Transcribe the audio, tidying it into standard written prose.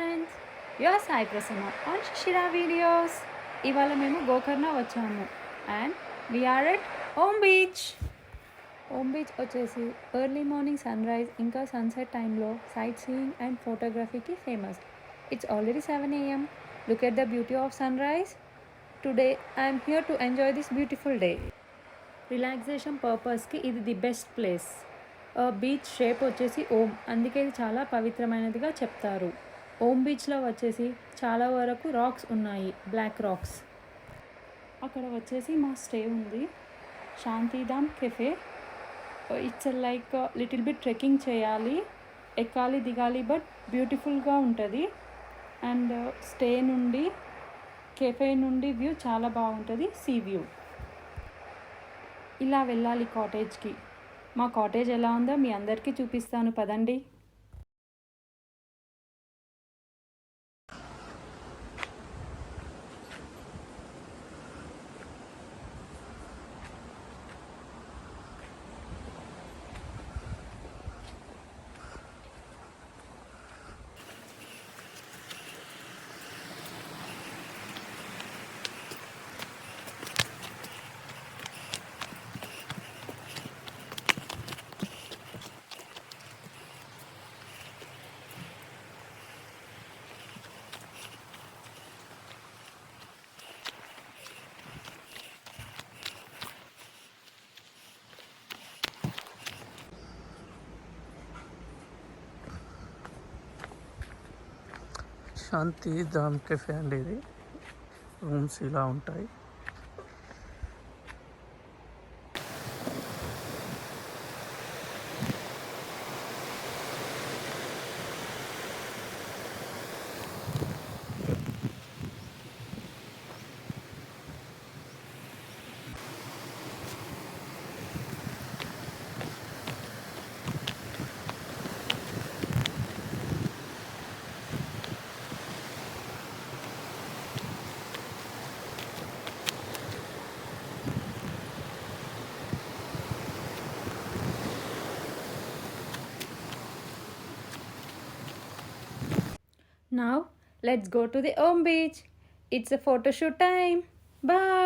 Friends, your Sai Prasanna on Shishira videos. ఇవాళ మేము గోకర్ణ వచ్చాము and we are at Om beach. Om beach వచ్చేసి ఎర్లీ మార్నింగ్ సన్ రైజ్ ఇంకా సన్సెట్ టైంలో సైట్ సీయింగ్ అండ్ ఫోటోగ్రఫీకి famous. It's already 7 AM. Look at the beauty of sunrise. Today I'm here to enjoy this beautiful day. Relaxation పర్పస్కి ఇది the best place. Beach shape వచ్చేసి ఓమ్, అందుకే ఇది చాలా పవిత్రమైనదిగా చెప్తారు. ఓమ్ బీచ్లో వచ్చేసి చాలా వరకు రాక్స్ ఉన్నాయి, బ్లాక్ రాక్స్. అక్కడ వచ్చేసి మా స్టే ఉంది, Shantidham cafe. It's like little bit trekking చేయాలి, ఎక్కాలి దిగాలి, బట్ బ్యూటిఫుల్గా ఉంటుంది. అండ్ స్టే నుండి కెఫే నుండి వ్యూ చాలా బాగుంటుంది, సీ వ్యూ. ఇలా వెళ్ళాలి కాటేజ్కి. మా కాటేజ్ ఎలా ఉందో మీ అందరికీ చూపిస్తాను, పదండి. శాంతిధామ్ కెఫే అండి ఇది. రూమ్స్ ఇలా ఉంటాయి. Now let's go to the Om beach. It's a photo shoot time. Bye.